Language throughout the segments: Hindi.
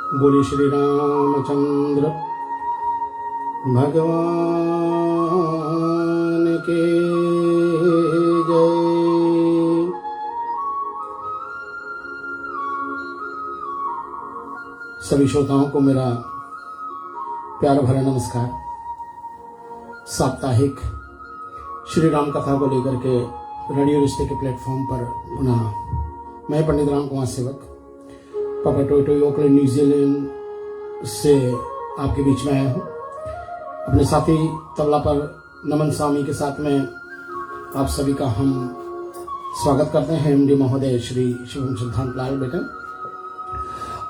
बोले श्री रामचंद्र भगवान के जय। सभी श्रोताओं को मेरा प्यार भरा नमस्कार। साप्ताहिक श्री राम कथा को लेकर के रेडियो रिश्ते के प्लेटफॉर्म पर पुनः मैं पंडित राम कुमार सेवक पापा टोयोटो ओकलैंड न्यूजीलैंड से आपके बीच में आया हूँ। अपने साथी तबला पर नमन स्वामी के साथ में आप सभी का हम स्वागत करते हैं। एमडी महोदय श्री शिवम सिद्धांत लाल बेटन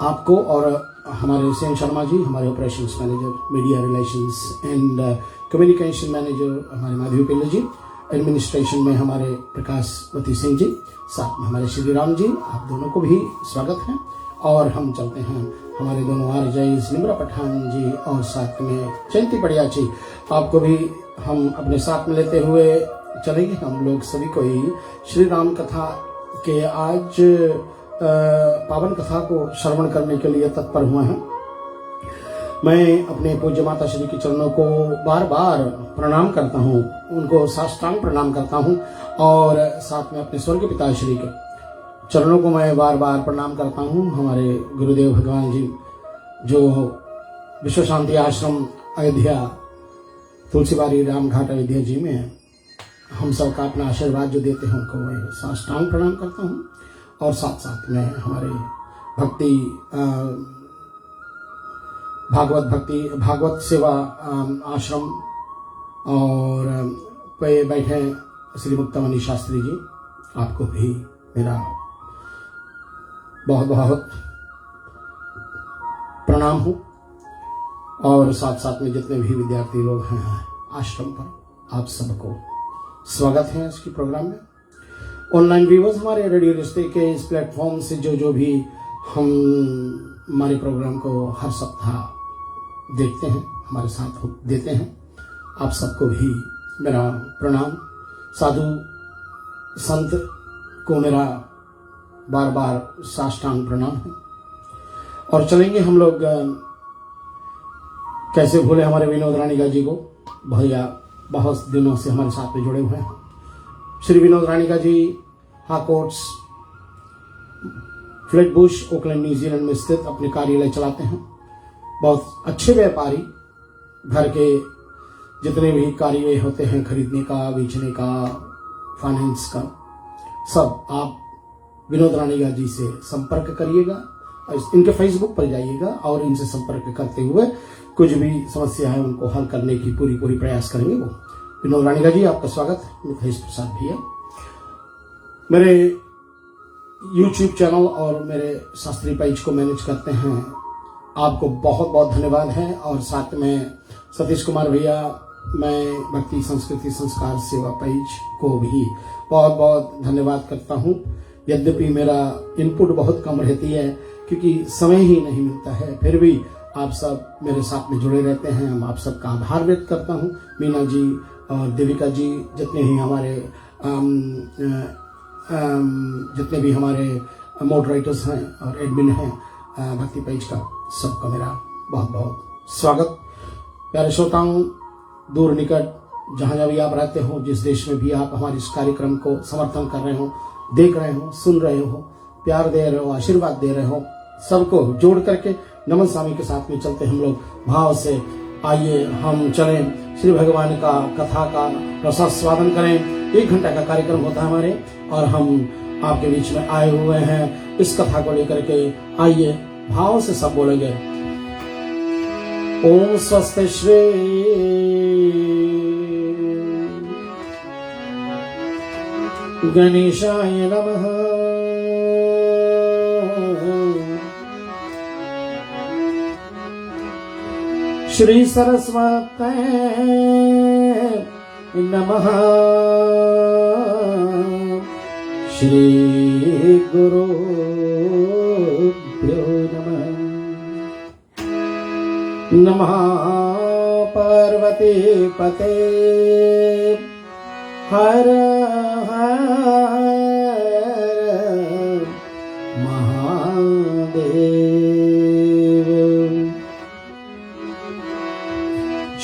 आपको और हमारे सेन शर्मा जी, हमारे operations manager, media relations and communication manager हमारे माधवी पिल्ले जी, एडमिनिस्ट्रेशन में हमारे प्रकाशवती सिंह जी, साथ में हमारे श्री राम जी, आप दोनों को भी स्वागत है। और हम चलते हैं हमारे दोनों आरजेस निम्रा पठान जी और साथ में जयंती पड़िया जी, आपको भी हम अपने साथ में लेते हुए चलेंगे। हम लोग सभी को ही श्री राम कथा के आज पावन कथा को श्रवण करने के लिए तत्पर हुए हैं। मैं अपने पूज्य माता श्री के चरणों को बार बार प्रणाम करता हूँ, उनको साष्टांग प्रणाम करता हूँ और साथ में अपने स्वर्गीय पिता श्री के चरणों को मैं बार बार प्रणाम करता हूँ। हमारे गुरुदेव भगवान जी जो विश्व शांति आश्रम अयोध्या तुलसीबारी रामघाट अयोध्या जी में हम सब का अपना आशीर्वाद जो देते हैं उनको मैं साष्टांग प्रणाम करता हूँ। और साथ साथ में हमारे भागवत सेवा आश्रम और पे बैठे श्री मुक्तामणि शास्त्री जी, आपको भी मेरा बहुत बहुत प्रणाम हो। और साथ साथ में जितने भी विद्यार्थी लोग हैं आश्रम पर, आप सबको स्वागत है इसकी प्रोग्राम में। ऑनलाइन व्यूअर्स हमारे रेडियो रिश्ते के इस प्लेटफॉर्म से जो भी हम हमारे प्रोग्राम को हर सप्ताह देखते हैं, हमारे साथ देते हैं, आप सबको भी मेरा प्रणाम। साधु संत को मेरा बार बार साष्टांग प्रणाम है। और चलेंगे हम लोग, कैसे भूले हमारे विनोद रानिका जी को, भैया बहुत दिनों से हमारे साथ में जुड़े हुए हैं। श्री विनोद रानिका जी हाकोट्स फ्लैटबुश ओकलैंड न्यूजीलैंड में स्थित अपने कार्यालय चलाते हैं। बहुत अच्छे व्यापारी, घर के जितने भी कार्य होते हैं, खरीदने का, बेचने का, फाइनेंस का, सब आप विनोद रानिका जी से संपर्क करिएगा। इनके फेसबुक पर जाइएगा और इनसे संपर्क करते हुए कुछ भी समस्या है उनको हल करने की पूरी प्रयास करेंगे वो। विनोद रानिका जी आपका स्वागत है। महेश प्रसाद भैया मेरे YouTube चैनल और मेरे शास्त्री पेज को मैनेज करते हैं, आपको बहुत बहुत धन्यवाद है। और साथ में सतीश कुमार भैया, मैं भक्ति संस्कृति संस्कार सेवा पेज को भी बहुत बहुत धन्यवाद करता हूँ। यद्यपि मेरा इनपुट बहुत कम रहती है क्योंकि समय ही नहीं मिलता है, फिर भी आप सब मेरे साथ में जुड़े रहते हैं। हम आप सबका आभार व्यक्त करता हूँ। मीना जी और देविका जी, जितने ही हमारे मॉडरेटर्स हैं और एडमिन हैं भक्ति पेज का, सबका मेरा बहुत बहुत स्वागत। प्यारे श्रोताओं, दूर निकट जहाँ भी आप रहते हो, जिस देश में भी आप हमारे इस कार्यक्रम को समर्थन कर रहे हो, देख रहे हो, सुन रहे हो, प्यार दे रहे हो, आशीर्वाद दे रहे हो, सबको जोड़ करके नमन स्वामी के साथ में चलते हम लोग भाव से। आइए हम चलें, श्री भगवान का कथा का रसास्वादन करें। 1 घंटा का कार्यक्रम होता है हमारे और हम आपके बीच में आए हुए हैं इस कथा को लेकर के। आइए भाव से सब बोलेंगे। ओम स्वस्ति श्री गणेशाय नमः। श्री सरस्वती नमः। श्री गुरुभ्यो नमः। नमः पार्वती पते हर हर महादेव।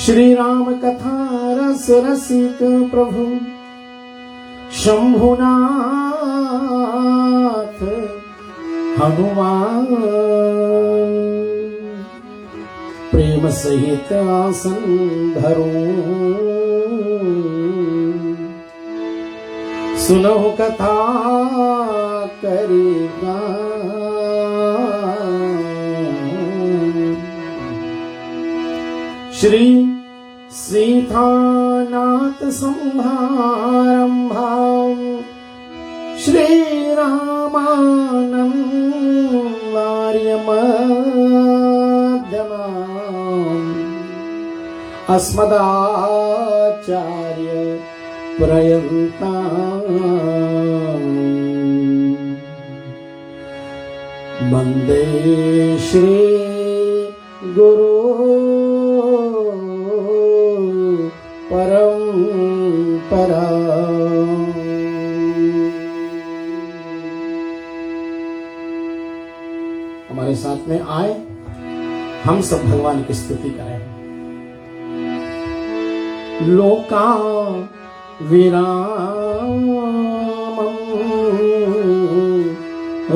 श्री राम कथा रस रसिक प्रभु शंभुनाथ हनुमान प्रेम सहित आसन धरो सुनो कथा करेगा श्री सीतानाथ संहारंभा श्री रामानंदार्यमध्यमा अस्मदाचार्य पर्यन्ता वन्दे श्री गुरु परंपरा। हमारे साथ में आए, हम सब भगवान की स्तुति करें। लोका विरामं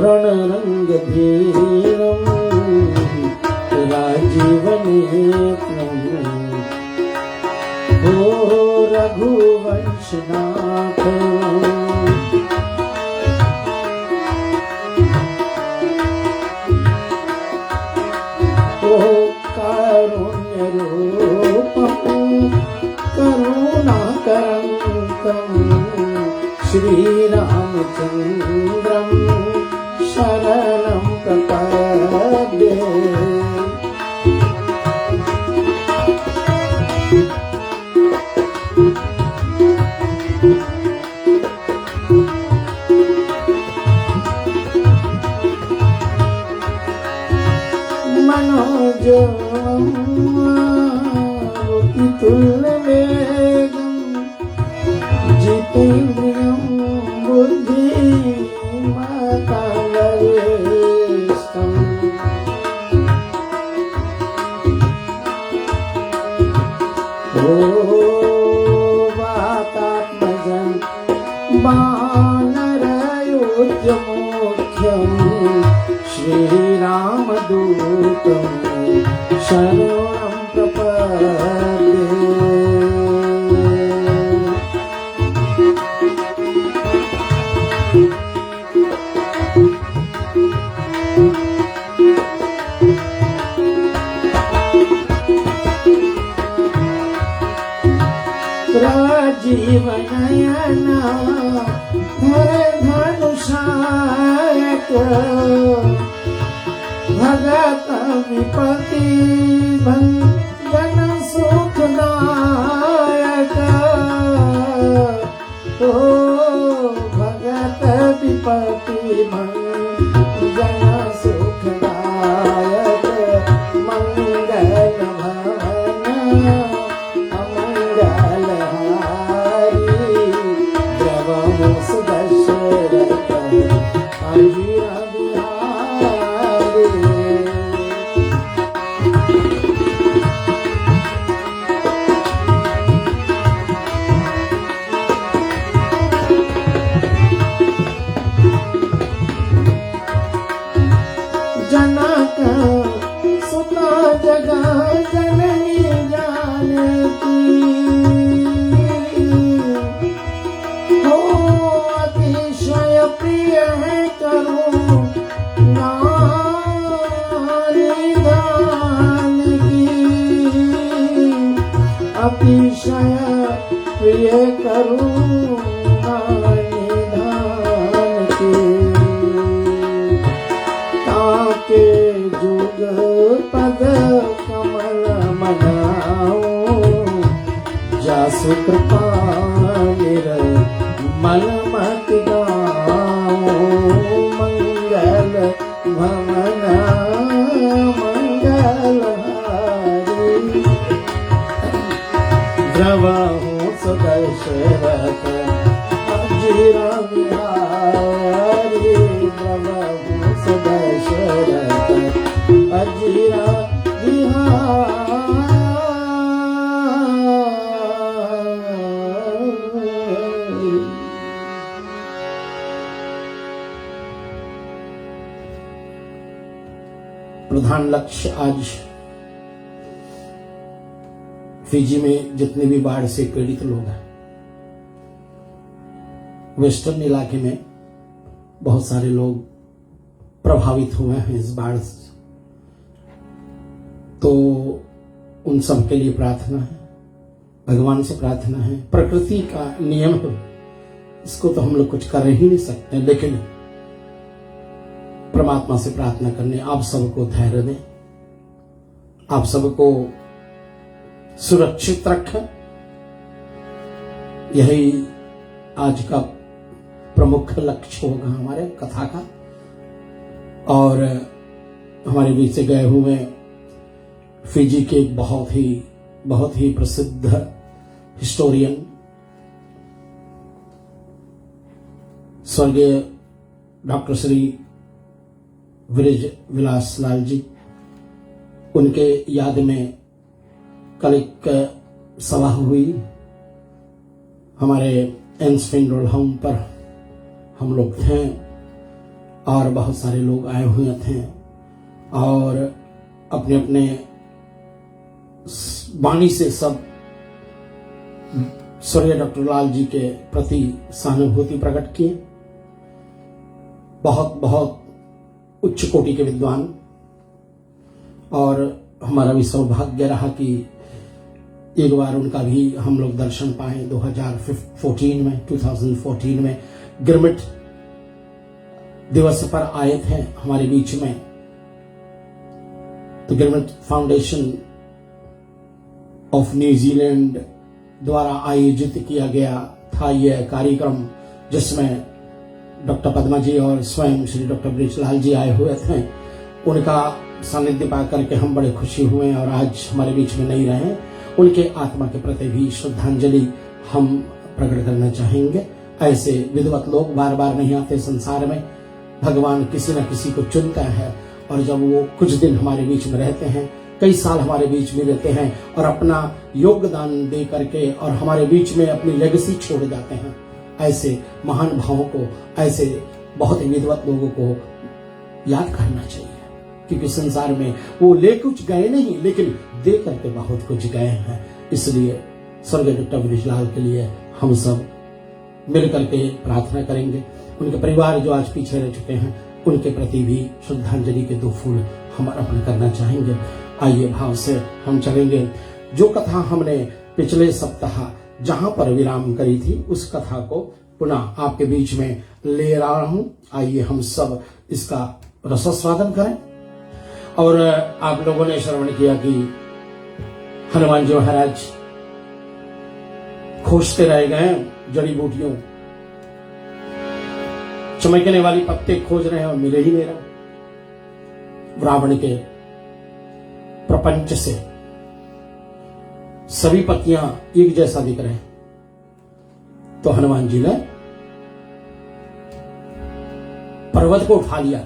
रणरंगधीरं राजीवनेत्रं ओ रघुवंशनाथ ओ कारुण्यरूपं करुणाकरं श्रीरामचन्द्रं शरणं प्रपद्ये। मनोजवं जितेन्द्रियं बुद्धिमतां ओ वातात्मजं वानरयोग्यमुख्यं श्रीरामदूतं शरणं प्रपद्ये। राजीवनयना धनुषायक भगत विपति भंजन सुखदायक ओ भगत विपति भंजन सुखदायक मंगल भवन अमंगलहारी द्रवहु सुदशरथ अजीरा जनक सुता जगा जननी जानकी हो अतिशय प्रिय है करो नारी दान की अतिशय प्रिय करो नारी दान की ताके जुग पद कमल मनाओ जासु कृपा निर्मल मति गाओ मंगल भवन मंगलहारी द्रवहु सुदशरथ अजीरा बिहारी द्रवहु सुदशरथ अजीरा बिहारी। प्रधान लक्ष्य आज फिजी में जितने भी बाढ़ से पीड़ित लोग हैं, वेस्टर्न इलाके में बहुत सारे लोग प्रभावित हुए हैं इस बाढ़ से, तो उन सब के लिए प्रार्थना है, भगवान से प्रार्थना है। प्रकृति का नियम है, इसको तो हम लोग कुछ कर ही नहीं सकते, लेकिन परमात्मा से प्रार्थना करने आप सबको धैर्य दें, आप सबको सुरक्षित रखें। यही आज का प्रमुख लक्ष्य होगा हमारे कथा का। और हमारे बीच से गए हुए फिजी के एक बहुत ही प्रसिद्ध हिस्टोरियन स्वर्गीय डॉक्टर श्री विरज विलास लाल जी, उनके याद में कल एक सभा हुई हमारे एंस फिनरोल होम पर। हम लोग थे और बहुत सारे लोग आए हुए थे और अपने अपने वाणी से सब स्वर्गीय डॉक्टर लाल जी के प्रति सहानुभूति प्रकट किए। बहुत उच्च कोटि के विद्वान, और हमारा भी सौभाग्य रहा कि एक बार उनका भी हम लोग दर्शन पाए 2014 में गिरमिट दिवस पर आए थे हमारे बीच में। तो गिरमिट फाउंडेशन ऑफ न्यूजीलैंड द्वारा आयोजित किया गया था यह कार्यक्रम, जिसमें डॉक्टर पद्मा जी और स्वयं श्री डॉक्टर ब्रिजलाल जी आए हुए थे। उनका सानिध्य पाकर के हम बड़े खुशी हुए और आज हमारे बीच में नहीं रहे। उनके आत्मा के प्रति भी श्रद्धांजलि हम प्रकट करना चाहेंगे। ऐसे विद्वत लोग बार बार नहीं आते संसार में, भगवान किसी न किसी को चुनता है, और जब वो कुछ दिन हमारे बीच में रहते हैं, कई साल हमारे बीच में रहते हैं और अपना योगदान दे करके और हमारे बीच में अपनी लेगेसी छोड़ जाते हैं, ऐसे महान भावों को, ऐसे बहुत ही विद्वत लोगों को याद करना चाहिए। क्योंकि संसार में वो ले कुछ गए नहीं, लेकिन दे करके बहुत कुछ गए हैं। इसलिए स्वर्गीय डॉक्टर ब्रिजलाल के लिए हम सब मिल करके प्रार्थना करेंगे। उनके परिवार जो आज पीछे रह चुके हैं, उनके प्रति भी श्रद्धांजलि के 2 फूल हम अर्पण करना चाहेंगे। आइए भाव से हम चलेंगे। जो कथा हमने पिछले सप्ताह जहां पर विराम करी थी, उस कथा को पुनः आपके बीच में ले रहा हूं। आइए हम सब इसका रसास्वादन करें। और आप लोगों ने श्रवण किया कि हनुमान जी महाराज खोजते रह गए जड़ी बूटियों, चमकने वाली पत्ते खोज रहे हैं और मिले ही नहीं रहे। रावण के प्रपंच से सभी पत्तियां एक जैसा दिख रहे हैं। तो हनुमान जी ने पर्वत को उठा लिया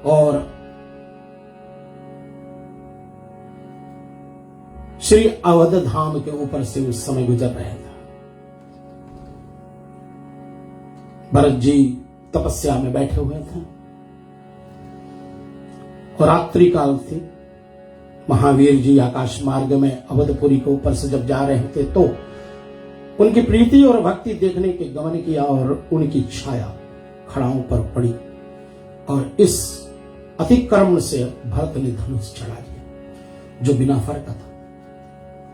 और श्री अवध धाम के ऊपर से उस समय गुजर रहे थे। भरत जी तपस्या में बैठे हुए थे और रात्रि काल थी। महावीर जी आकाश मार्ग में अवधपुरी के ऊपर से जब जा रहे थे, तो उनकी प्रीति और भक्ति देखने के गमन किया और उनकी छाया खड़ाओं पर पड़ी और इस अतिक्रमण से भरत ने धनुष चढ़ा दिया जो बिना फर का था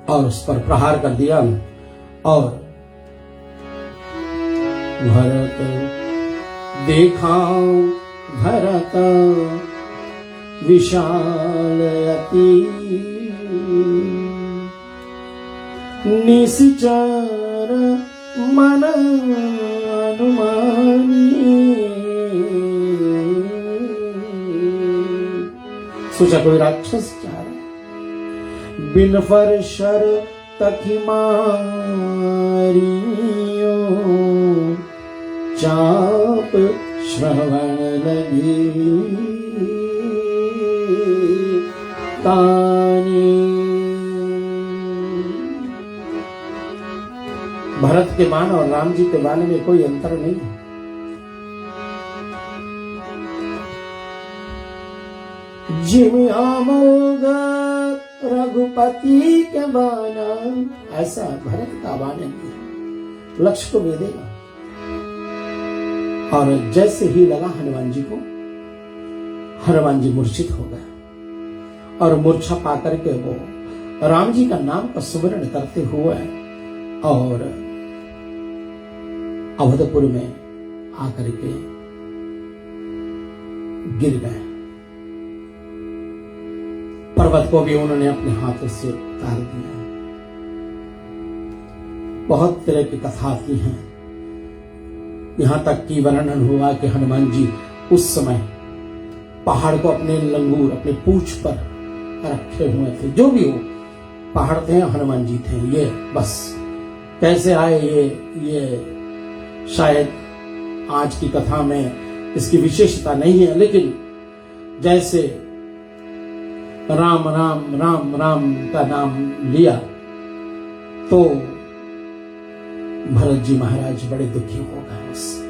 और उस पर प्रहार कर दिया। और भरत देखा भरत विशाल अति, निश्चर मन अनुमानी। सोचा कोई राक्षस जा रहा, बिन फर शर तकी मारियो, चाप श्रवण लगी तानी। भरत के बाण और राम जी के बाण में कोई अंतर नहीं है। जिमि अमोघ रघुपति के बाना। ऐसा भरत का बाण लक्ष्य को भेदेगा। और जैसे ही लगा हनुमान जी को, हनुमान जी मूर्छित हो गए और मूर्छा पाकर के वो राम जी का नाम का सुमिरन करते हुए और अवधपुर में आकर के गिर गए। पर्वत को भी उन्होंने अपने हाथों से उतार दिया। बहुत तरह की कथा की हैं। यहां तक कि वर्णन हुआ कि हनुमान जी उस समय पहाड़ को अपने लंगूर, अपने पूंछ पर रखे हुए थे। जो भी हो, पहाड़ थे, हनुमान जी थे। ये बस कैसे आए ये शायद आज की कथा में इसकी विशेषता नहीं है, लेकिन जैसे राम राम राम राम का नाम लिया तो भरत जी महाराज बड़े दुखी हो गए उससे।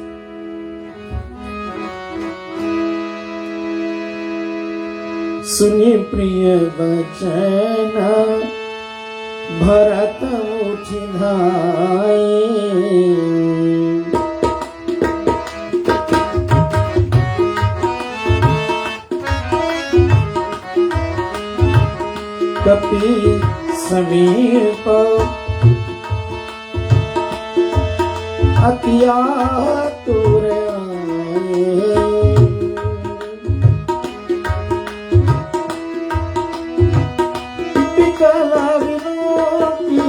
सुनी प्रिय वचन भरत उठि धाये, कपि समीप अति आतुर आए। विकल विलोकी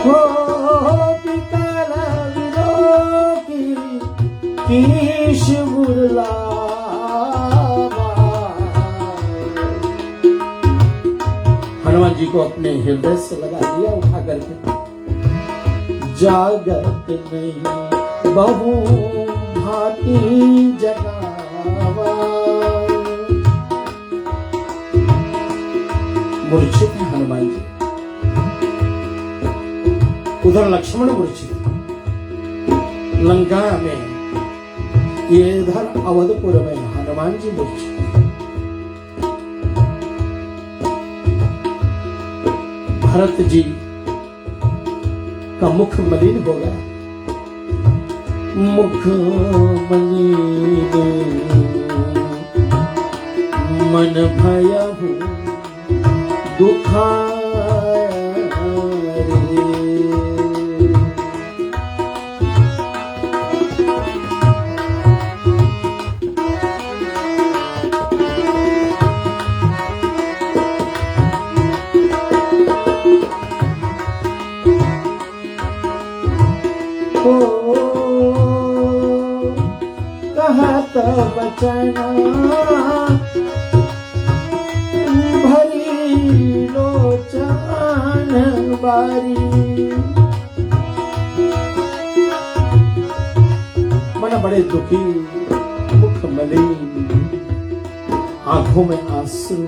हो, विकल विलोकी कीश बुरला। हनुमान जी को अपने हृदय से लगा दिया उठा करके। जागत नहीं बहु भांति जगावा, मूर्छित है हनुमान जी। उधर लक्ष्मण मूर्छित लंका में, ये इधर अवधपुर में हनुमान जी मूर्छित। भरत जी का मुख मलिन हो गया। मुख मलिन मन भयहु दुखारे। कहत बचन भरी लोचन बारी। मन बड़े दुखी, मुख मलिन, आंखों में आंसू,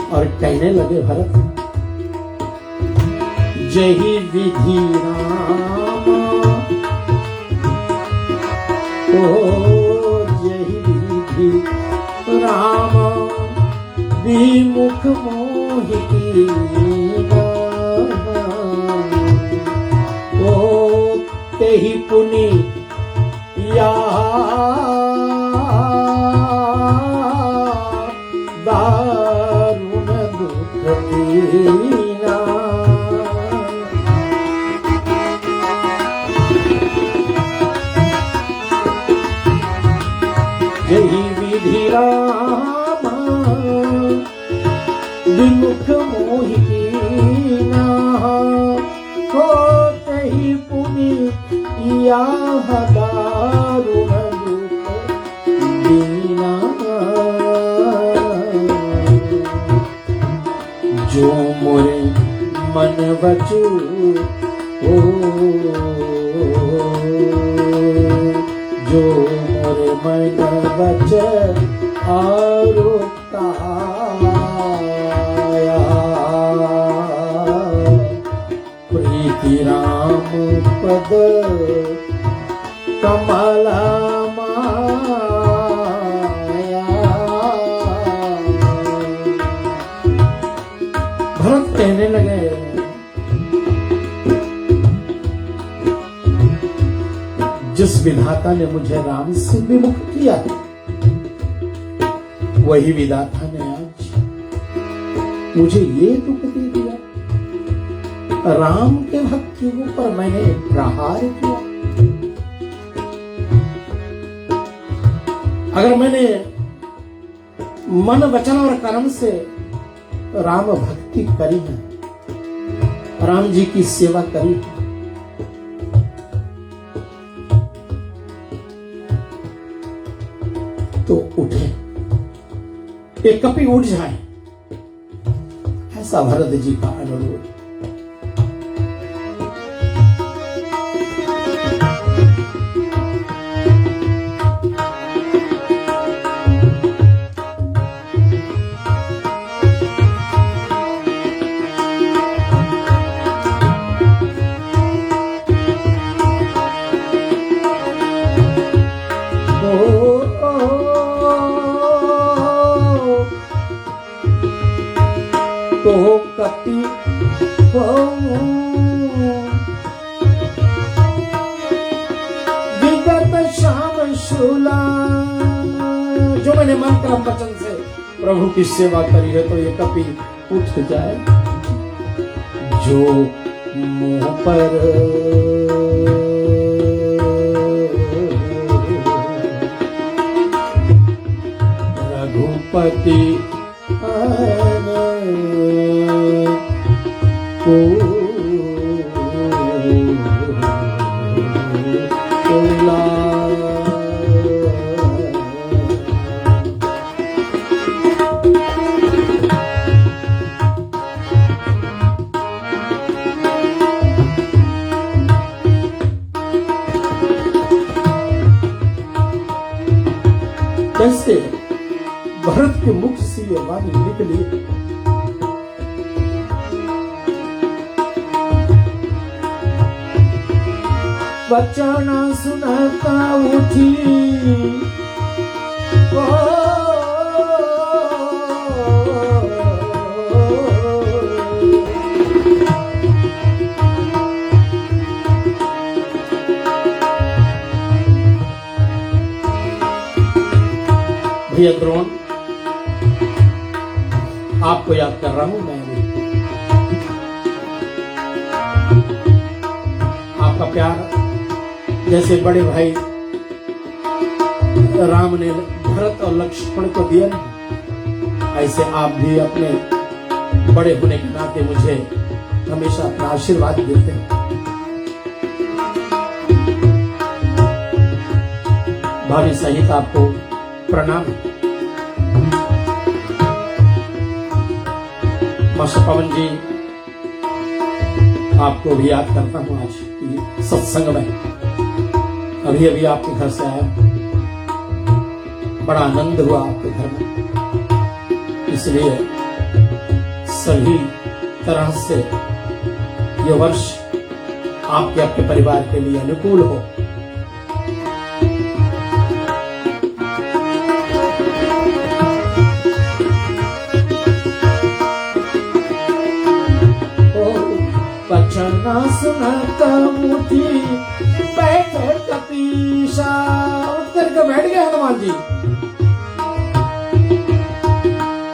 और कहने लगे भरत, जही विधि राम, ओ जही विधि राम, विमुख मोहि कीना। ओ तेहि पुनि या दारुण दुख दीना। जही विधि राम, विमुख मोहि कीना। हो तहि पुनि याह दारुण दुख दीना। जो मोरे मन बचु, ओ जो मोरे मन बच आरुताया। की राम पद कमला माया। भरत कहने लगे जिस विधाता ने मुझे राम से विमुख किया वही विधाता ने आज मुझे ये दुख दे दिया। राम के भक्तों पर मैंने प्रहार किया। अगर मैंने मन वचन और कर्म से राम भक्ति करी है, राम जी की सेवा करी है, तो उठे, एक कपी उठ जाए, ऐसा भरत जी का अनुरोध। तो कपि विगत श्याम शूला, जो मैंने मन कर्म वचन से प्रभु की सेवा करी है तो ये कपि उठ जाए। जो मुंह पर रघुपति कैसे भरत के मुख से ये वाणी निकली। वचन सुनता उठी भैया द्रोण, आपको याद कर रहा हूं मैं। आपका प्यार जैसे बड़े भाई राम ने भरत और लक्ष्मण को दिया, ऐसे आप भी अपने बड़े होने के नाते मुझे हमेशा अपना आशीर्वाद देते हैं। भाभी सहित आपको प्रणाम। मास्टर पवन जी, आपको भी याद करता हूं आज सत्संग में। अभी अभी आपके घर से आया, बड़ा आनंद हुआ आपके घर में, इसलिए सभी तरह से ये वर्ष आपके अपने परिवार के लिए अनुकूल हो। वचन सुनता उठी बैठे कपीसा, उठ करके बैठ गए हनुमान जी।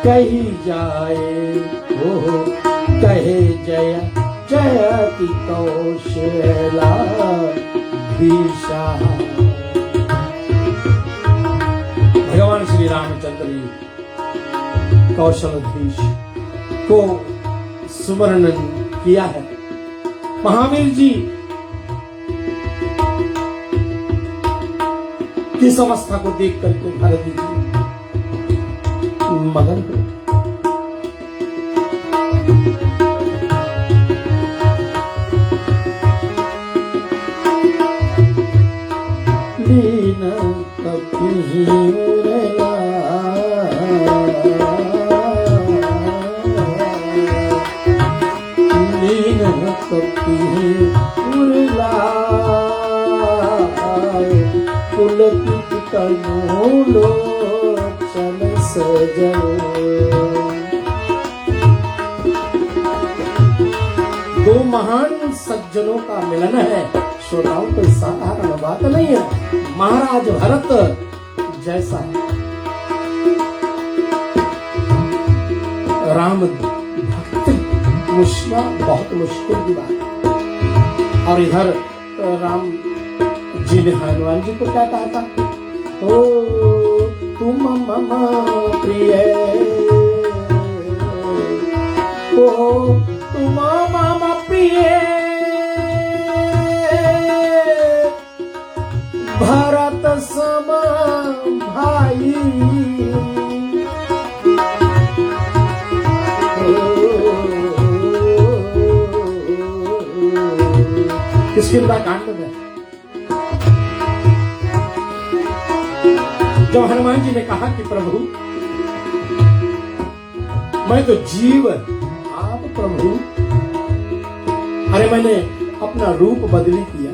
कही जाए वो कहे जय जयति कौशला दिशा। भगवान श्री रामचंद्र जी कौशलधीश को सुमरण किया है। महावीर जी किस अवस्था को देख करके भारत जी मगन हो। लीन कपि उरला लीन कपि उरलाए पुलकित तनु लोचन सजल। दो महान सज्जनों का मिलन है श्रोताओं, कोई साधारण बात नहीं है। महाराज भरत जैसा राम भक्त मुश्किल, बहुत मुश्किल की बात। और इधर राम जी ने हनुमान जी को क्या कहा था? ओ तुम मम प्रिय, ओ तुम मम प्रिय भरत सम भाई। किसकिंदा कांड में जब हनुमान जी ने कहा कि प्रभु मैं तो जीव, आप प्रभु, अरे मैंने अपना रूप बदली किया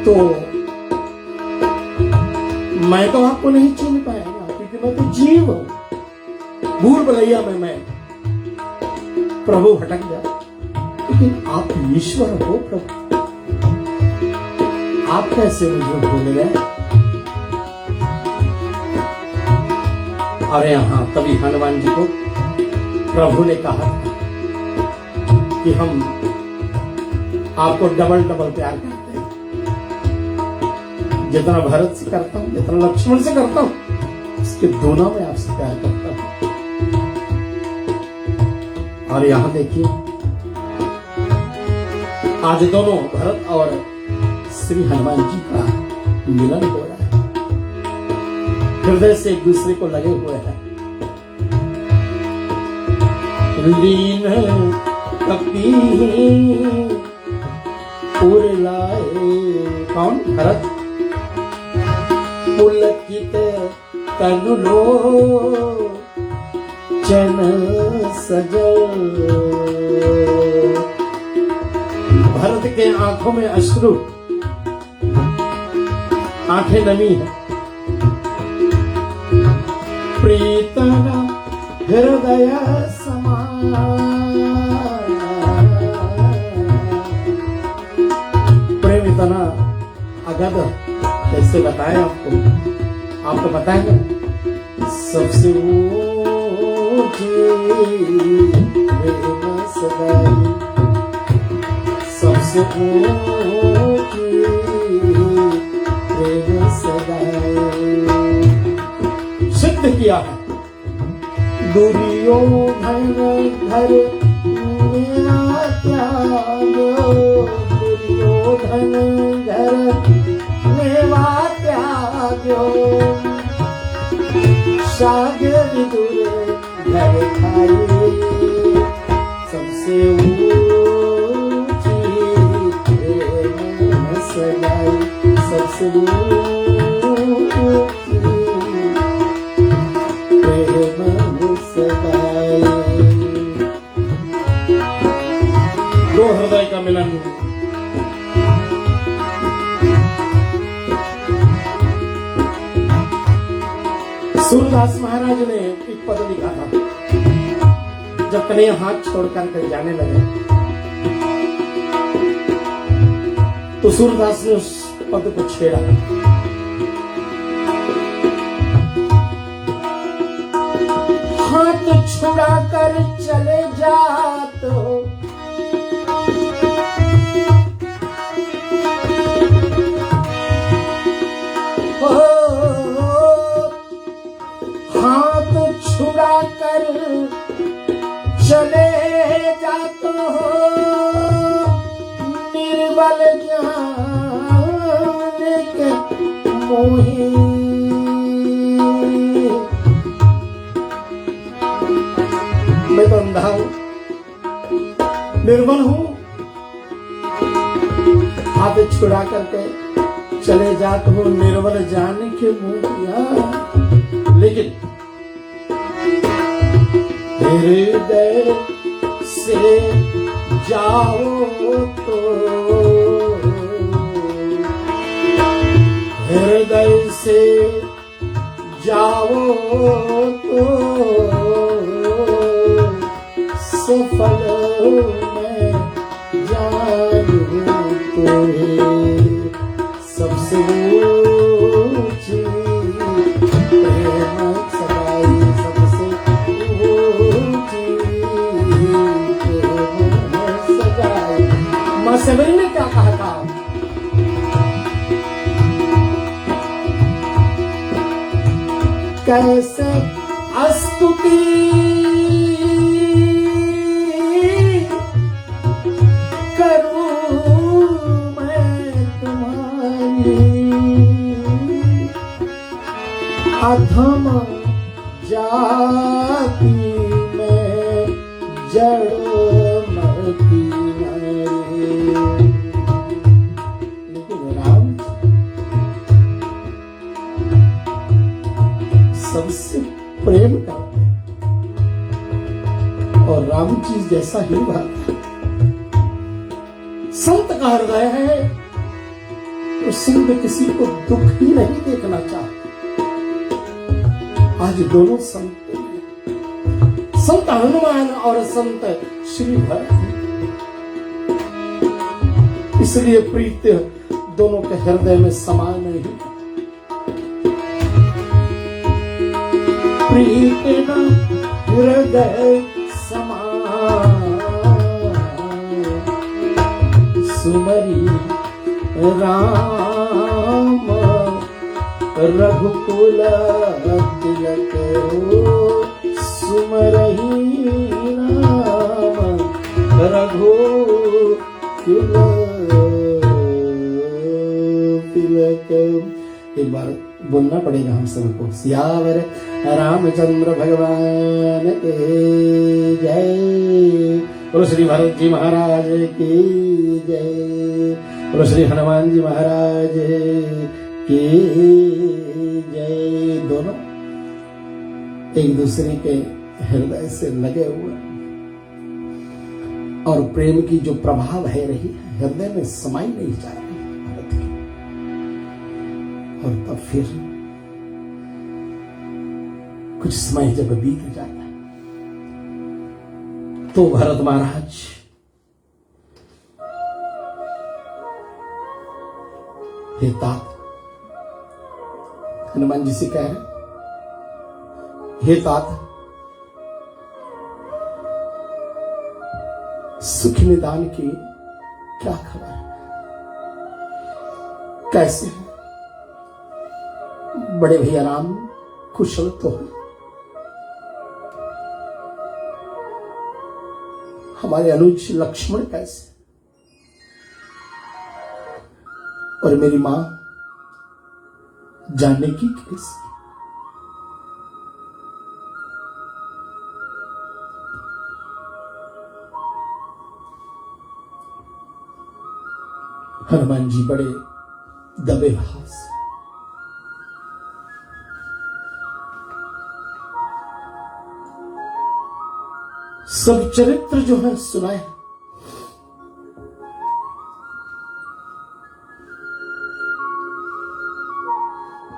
तो मैं तो आपको नहीं चिन्ह पाएगा, क्योंकि मैं तो जीव हूं। भूल भुलैया में मैं प्रभु भटक गया, लेकिन आप ईश्वर हो प्रभु, आप कैसे मुझे भूल गए? और यहां तभी हनुमान जी को प्रभु ने कहा कि हम आपको डबल डबल प्यार करते हैं, जितना भरत से करता हूं, जितना लक्ष्मण से करता हूं, इसके दोनों में आपसे प्यार करता हूं। और यहां देखिए आज दोनों भरत और श्री हनुमान जी का मिलन हो रहा है, हृदय से एक दूसरे को लगे हुए हैं। लीन कपी उरलाए, कौन? भरत। पुलकित तनु लोचन सजल। भरत के आंखों में अश्रु, आंखें नमी है। प्रीतम हृदय समान, प्रेम इतना अगध कैसे बताएं आपको पता है ना? सबसे ऊंची प्रेम सगाई, सबसे ऊंची प्रेम सगाई सिद्ध किया है। दुर्योधन घर मेरा त्यागो, दुर्योधन घर मेवा त्यागो, सागर दूर घर खाई, सबसे ऊंची प्रेम सगाई, सबसे दो हृदय का मिलन। सूरदास महाराज ने एक पद लिखा था, जब कन्हैया हाथ छोड़कर के जाने लगे तो सूरदास ने उस पद को छेड़ा। हाथ छुड़ा कर चले जा तो हाथ छुड़ा कर चले जा तो निर्बल जान के मोही, मैं तो अंधा हूं, निर्बल हूं, हाथ छुड़ा करके चले जात हो निर्बल जाने के मोहिया। लेकिन हे हृदय से जाओ तो हृदय से जाओ तो सफल मैं जानूं तुम्हें सबसे ऊंची प्रेम सगाई सबसे ऊंची प्रेम सगाई। मां सेवरी ने क्या कहा था? कैसे स्तुति करूं मैं तुम्हारी, अधम जाति में जड़ मरती नारी। लेकिन राम सबसे प्रेम करते और राम जी जैसा ही बात है। संत का हृदय है तो संत किसी को दुख ही नहीं देखना चाहते। आज दोनों संत, संत हनुमान और संत श्री भरत, इसलिए प्रीति दोनों के हृदय में समान नहीं। प्रीति न हृदय समान सुमरी राम रघुकुल तिलक सुमरहि राम रघुकुल तिलक। एक बार बोलना पड़ेगा हम सबको, सियावर रामचंद्र भगवान के जय। बोलो श्री भरत जी महाराज की जय। बोलो श्री हनुमान जी महाराज की जय। दोनों एक दूसरे के हृदय से लगे हुए और प्रेम की जो प्रभाव है रही है हृदय में समाई नहीं जा रही भरत की। और तब फिर कुछ समय जब बीत जाता तो भरत महाराज हे तात, हनुमान जी से कह रहे, हे तात, सुख निदान की क्या खबर है? कैसे है बड़े भैया राम? कुशल तो है। हमारे अनुज लक्ष्मण कैसे? और मेरी मां जानकी कैसे? हनुमान जी बड़े दबे भाव से सब चरित्र जो है सुनाए।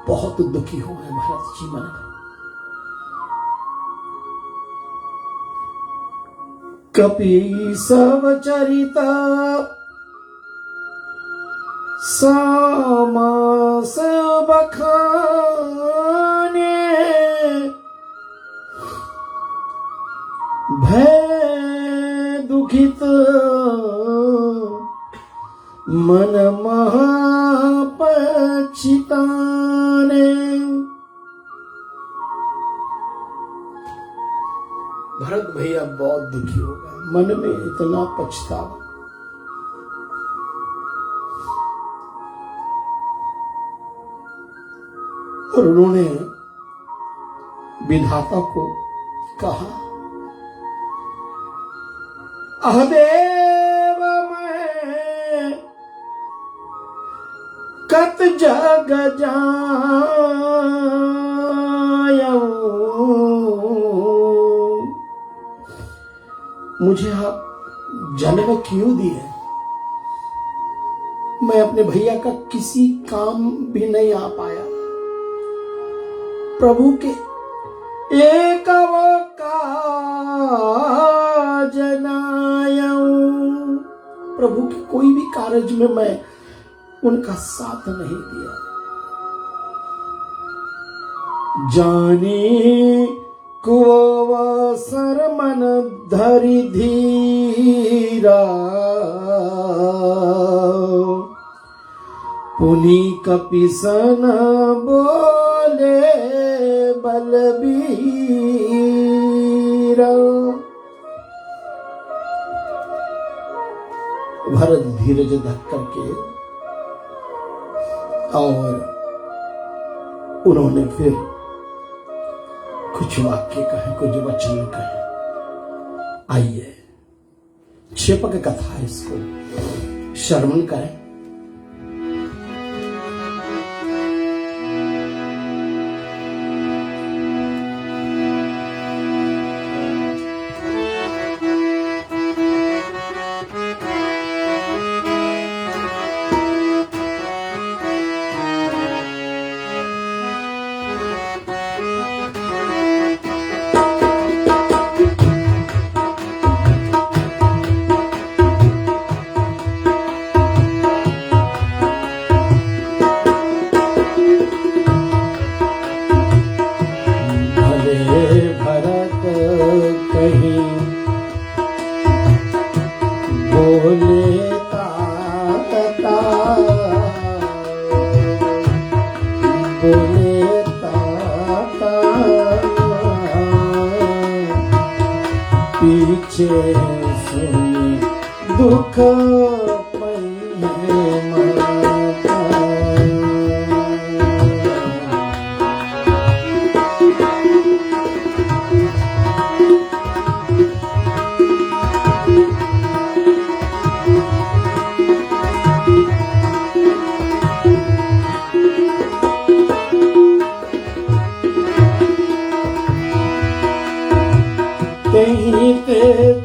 बहुत दुखी हो गए भरत जी मन में। कपीसव चरित समास बखाने, भय दुखित मन महापछिताने। भरत भैया बहुत दुखी हो गए, मन में इतना पछतावा। और उन्होंने विधाता को कहा, अहदेव मैं कत जग जायऊं, मुझे आप जन्म क्यों दिए? मैं अपने भैया का किसी काम भी नहीं आ पाया। प्रभु के एक काज नायऊं, प्रभु के कोई भी कार्य में मैं उनका साथ नहीं दिया। जाने कुअवसर मन धरि धीरा, पुनि कपिसन बोले बलबीरा। भरत धीरज धक करके और उन्होंने फिर कुछ वाक्य कहे, कुछ वचन कहे। आइए क्षेपक कथा इसको श्रवण करें। पीछे सुने दुख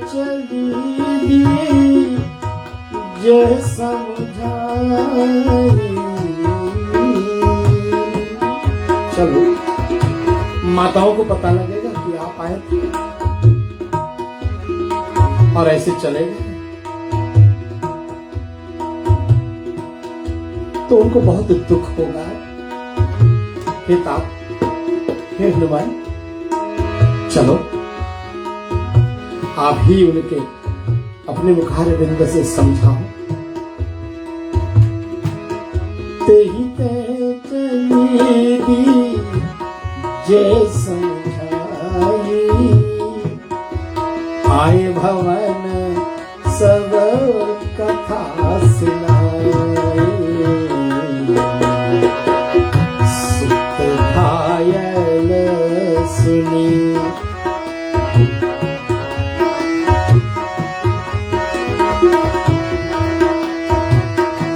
चली जे समझाई। चलो माताओं को पता लगेगा कि आप आए थे और ऐसे चले गए तो उनको बहुत दुख होगा। हे ताप, हे हनुमान, चलो आप ही उनके अपने मुखार बिंद से समझाओ। ते ही ते चली जे समझाई, आए भवन सब कथा सुनाई। सुत घायल सुनी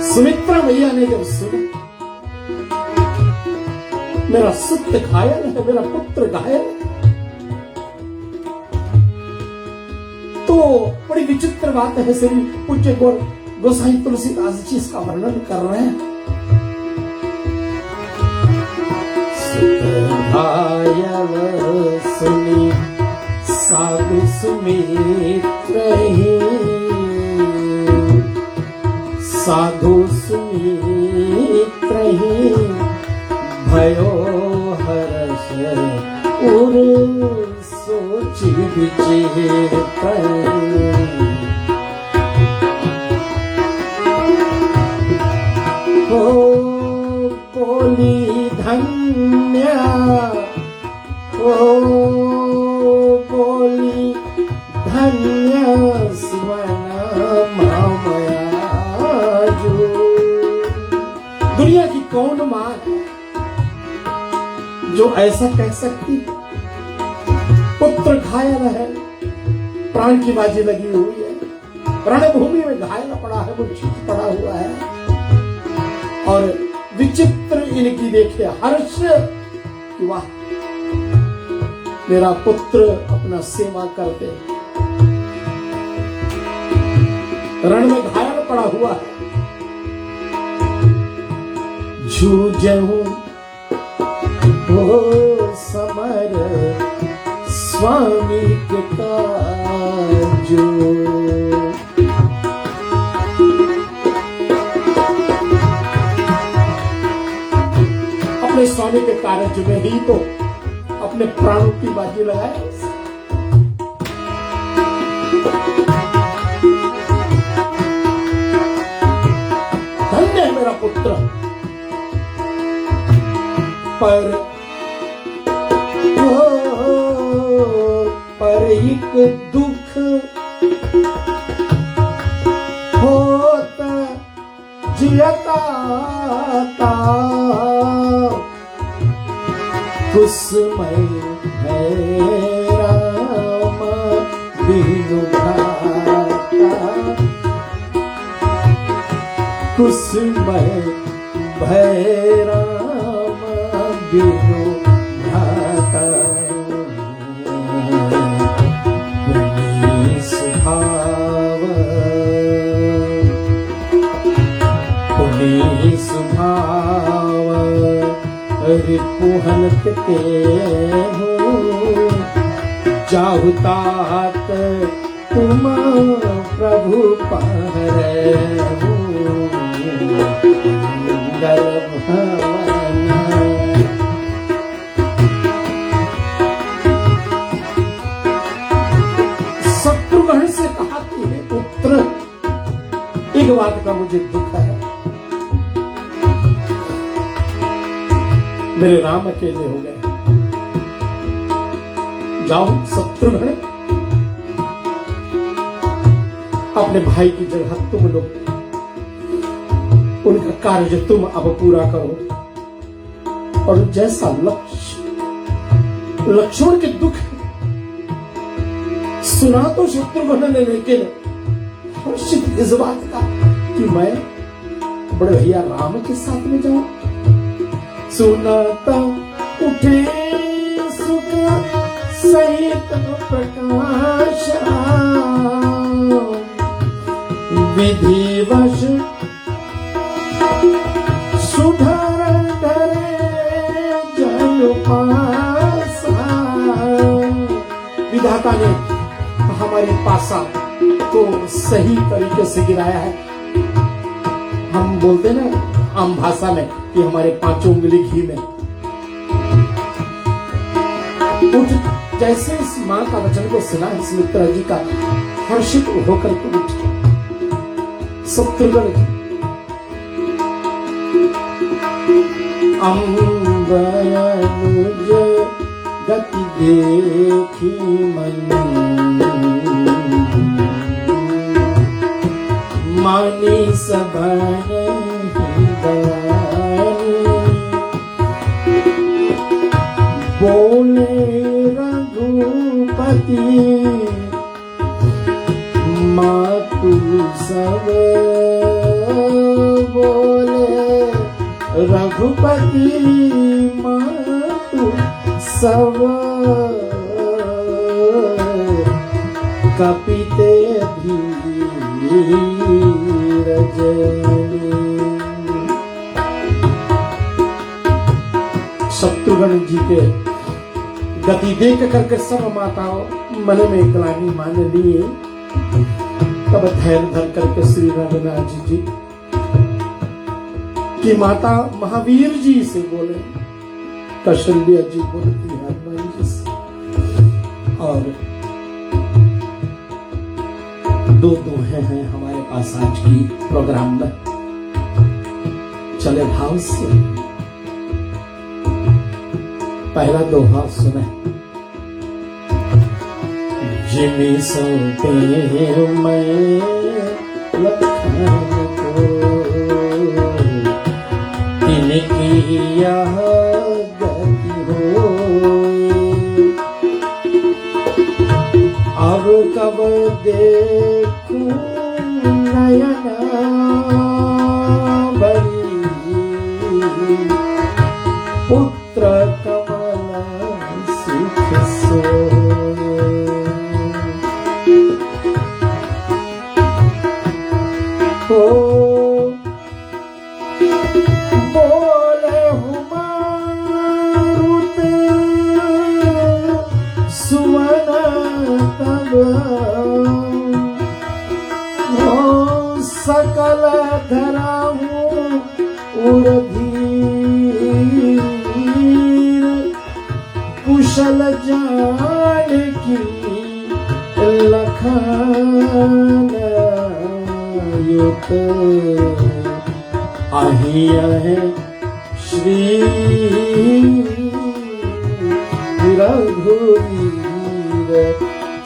सुमित्रा मैया ने जब सुना मेरा सुत घायल है, मेरा पुत्र घायल है, तो बड़ी विचित्र बात है। श्री पूज्य गोसाई तुलसीदास जी इसका वर्णन कर रहे हैं। सुत घायल सुनी साधु सुमित्र ही, साधु सुमित्र ही भयो हर्ष उर सोच विचेत। हो बोली धन्य, हो बोली धन्य स्वर्ण मामया। दुनिया की कौन मां है जो ऐसा कह सकती? पुत्र घायल है, प्राण की बाजी लगी हुई है, रणभूमि में घायल पड़ा है, मूर्छित पड़ा हुआ है, और विचित्र इनकी देखिए हर्ष कि वाह मेरा पुत्र अपना सेवा करते रण में घायल पड़ा हुआ है। जूझऊं हो समर स्वामी के काजो। अपने स्वामी के कार्य में ही तो अपने प्राणों की बाजी लगाए। धन्य है मेरा पुत्र। पर एक दुख होता जियता कुसमय है राम बिनु भ्राता। कुसमय भय राम बिनु भ्राता। सुभाव रिपुहन के हो जाहुतात तुम प्रभु पारे हो मंगल भवन। शत्रुघ्न से कहा कि हे पुत्र, एक बात का मुझे दुख है, मेरे राम अकेले हो गए। जाओ शत्रुघ्न, अपने भाई की जगह तुम लोग उनका कार्य तुम अब पूरा करो। और जैसा लक्ष्मण के दुख सुना तो शत्रुघ्न ने, लेकिन हर्षित इस बात का कि मैं बड़े भैया राम के साथ में जाऊं। सुनाता उठे सुख सहित प्रकाश, विधिवश सुधर धरे जन पासा। विधाता ने हमारे पासा को सही तरीके से गिराया है। हम बोलते ना आम भाषा में कि हमारे 5 उंगली घी में। उठ, जैसे इस मां का वचन को सुना सुमित्रा जी का, हर्षित होकर के उठ शत्रुघ्न जी अम्बनुज गति देखी मन मानी सबन बोले रघुपति मातु सब। बोले रघुपति मातु सब। कपिते धीरज। शत्रुघ्न जी के गति देख करके सब माताओं मन में ग्लानि मान लिए। तब धैर्य धर करके श्री रघुनाथ जी की माता महावीर जी से बोले, कौशल्या जी बोलती है हनुमान जी से। और दो दोहे हैं हमारे पास आज की प्रोग्राम में, चले भाव से। पहला दोहा सुने। जिमी सौंपे मैं लखन को, तिनकी यह गति हो। अब कब देखूं नयना बरी, पुत्र कमल सुख सोए। सकल धराऊं उर्धीर कुशल जान की लखान युत आहिया है श्री रघुवीर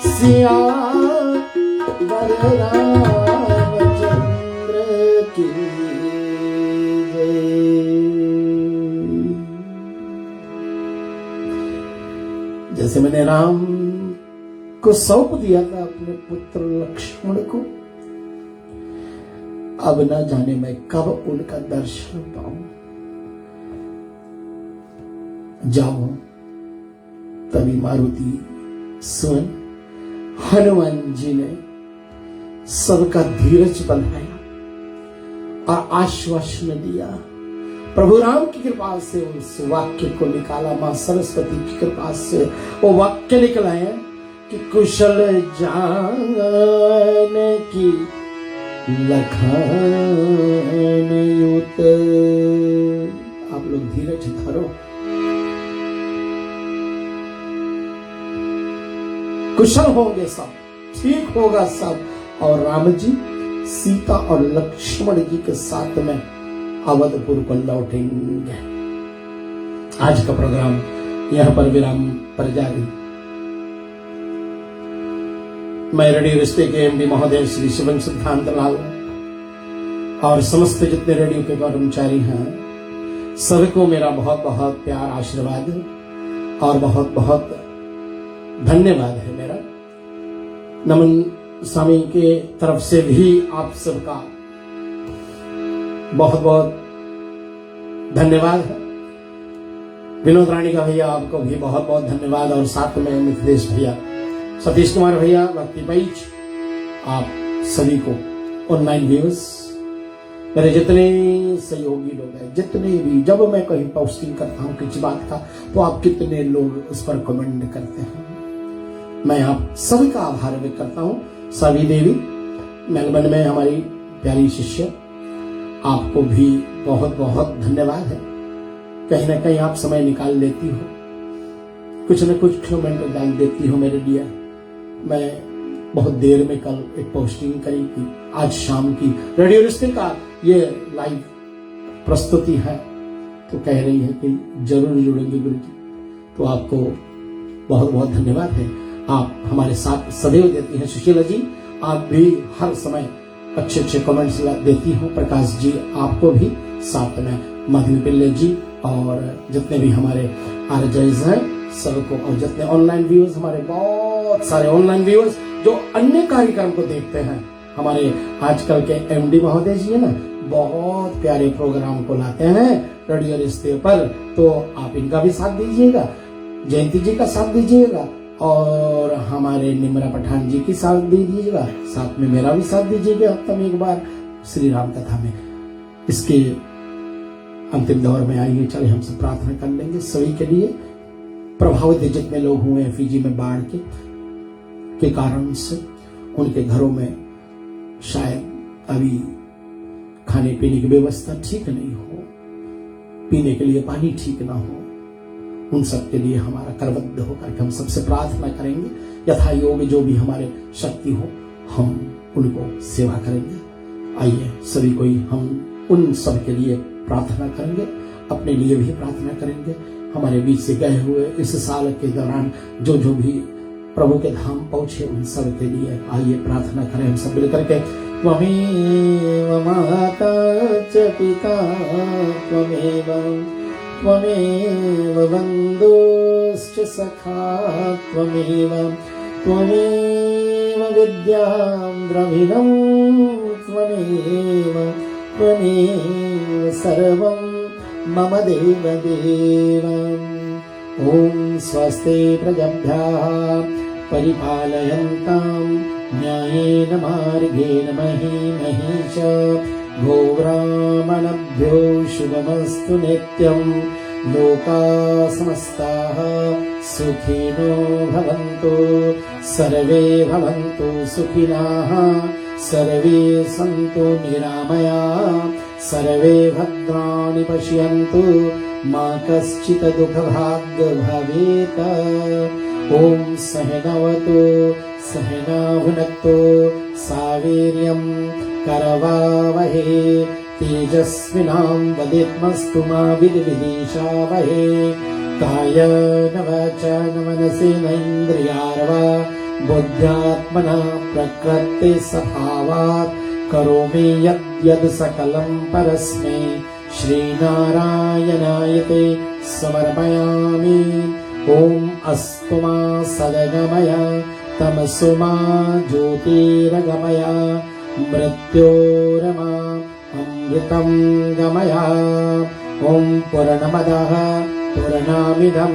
सियावर रामचंद्र की जय। जैसे मैंने राम को सौंप दिया था अपने पुत्र लक्ष्मण को, अब न जाने मैं कब उनका दर्शन पाऊं। जाऊं तभी मारुति सुन हनुमान जी ने सबका धीरज बनाया और आश्वासन दिया। प्रभु राम की कृपा से उस वाक्य को निकाला, मां सरस्वती की कृपा से वो वाक्य निकला है कि कुशल जान की लखान युत। आप लोग धीरज धरो, कुशल होंगे सब, ठीक होगा सब, और राम जी सीता और लक्ष्मण जी के साथ में अवधपुर को लौटेंगे। आज का प्रोग्राम यहां पर विराम पर जारी। मैं रेडियो रिश्ते के एमडी महोदय श्री शिवन सिद्धांत लाल और समस्त जितने रेडियो के कर्मचारी हैं सभी को मेरा बहुत बहुत प्यार, आशीर्वाद और बहुत बहुत धन्यवाद है। मेरा नमन स्वामी के तरफ से भी आप सबका बहुत बहुत धन्यवाद है। विनोद रानी का भैया आपको भी बहुत बहुत धन्यवाद, और साथ में मिथिलेश भैया, सतीश कुमार भैया, भक्ति पैच, आप सभी को, ऑनलाइन व्यूअर्स, मेरे जितने सहयोगी लोग हैं, जितने भी, जब मैं कहीं पोस्टिंग करता हूं किसी बात का तो आप कितने लोग उस पर कमेंट करते हैं, मैं आप सभी का आभार व्यक्त करता हूं। सभी देवी मेलबर्न में हमारी प्यारी शिष्य, आपको भी बहुत बहुत धन्यवाद है। कहीं ना कहीं आप समय निकाल लेती हो, कुछ न कुछ कमेंट डाल देती हो मेरे लिए। मैं बहुत देर में कल एक पोस्टिंग करी थी, आज शाम की रेडियो रिश्ते का ये लाइव प्रस्तुति है, तो कह रही है कि जरूर जुड़ेंगे गुरु जी, तो आपको बहुत बहुत धन्यवाद है। आप हमारे साथ सदैव देती हैं। सुशीला जी, आप भी हर समय अच्छे अच्छे कमेंट्स देती हो। प्रकाश जी, आपको भी, साथ में मधु पिल्ले जी, और जितने भी हमारे आरजेज हैं सबको, और जितने ऑनलाइन व्यूअर्स, हमारे बहुत सारे ऑनलाइन व्यूअर्स जो अन्य कार्यक्रम को देखते हैं। हमारे आजकल के एमडी महोदय जी है ना, बहुत प्यारे प्रोग्राम को लाते हैं रेडियो रिश्ते पर, तो आप इनका भी साथ दीजिएगा, जयंती जी का साथ दीजिएगा, और हमारे निम्रा पठान जी की साथ दीजिएगा, साथ में मेरा भी साथ दीजिएगा हफ्ता में एक बार श्री राम कथा में। इसके अंतिम दौर में आइए, चले हम सब प्रार्थना कर लेंगे सभी के लिए। प्रभावित जितने लोग हुए हैं फिजी में बाढ़ के कारण से, उनके घरों में शायद अभी खाने पीने की व्यवस्था ठीक नहीं हो, पीने के लिए पानी ठीक ना हो, उन सब के लिए हमारा करबद्ध होकर हम सबसे प्रार्थना करेंगे। यथा योग जो भी हमारे शक्ति हो हम उनको सेवा करेंगे। आइए सभी कोई हम उन सब के लिए प्रार्थना करेंगे, अपने लिए भी प्रार्थना करेंगे। हमारे बीच से गए हुए इस साल के दौरान जो जो भी प्रभु के धाम पहुंचे उन सब के लिए आइए प्रार्थना करें हम सब मिलकर के। त्वमेव माता च पिता त्वमेव बन्धुश्च सखा त्वमेव विद्यां द्रविणं त्वमेव सर्वं मम देवदेव। ॐ स्वस्ति प्रजभ्यः परिपालयन्तां न्यायेन मार्गेण महीं च गोब्राह्मणभ्यो शुभमस्तु नित्यं। लोकाः समस्ताः सुखिनो भवन्तु सर्वे भवन्तु सुखिनः सर्वे सन्तु निरामयाः सर्वे भद्राणि पश्यन्तु मा कश्चित् दुःखभाग् भवेत् ॐ सहनवतु सहना भुनक्तु सावीर्यं करवावहे तेजस्विनावधीतमस्तु मा विद्विषावहे कायेन वाचा मनसेन्द्रियार्वा बुद्ध्यात्मना प्रकृति स्वभावात् करोमि यद्यद् सकलं परस्मै श्रीनारायणायते समर्पयामि ॐ अस्तु मा सद्गमय तमसो मा ज्योतिर्गमय मृत्योर्मा अमृतं गमय ॐ पूर्णमदः पूर्णमिदं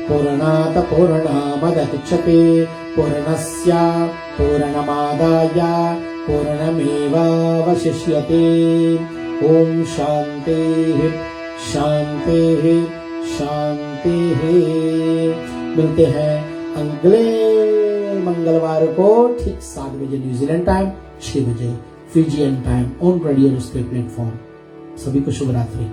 पूर्णात् पूर्णमुदच्यते पूर्णस्य पूर्णमादाय पूर्णमेवावशिष्यते ॐ शान्तिः शान्तिः शान्तिः। मिलते हैं अगले मंगलवार को ठीक 7 बजे न्यूजीलैंड टाइम, 6 बजे फिजियन टाइम ऑन रेडियो रिश्ते प्लेटफॉर्म। सभी को शुभ रात्रि।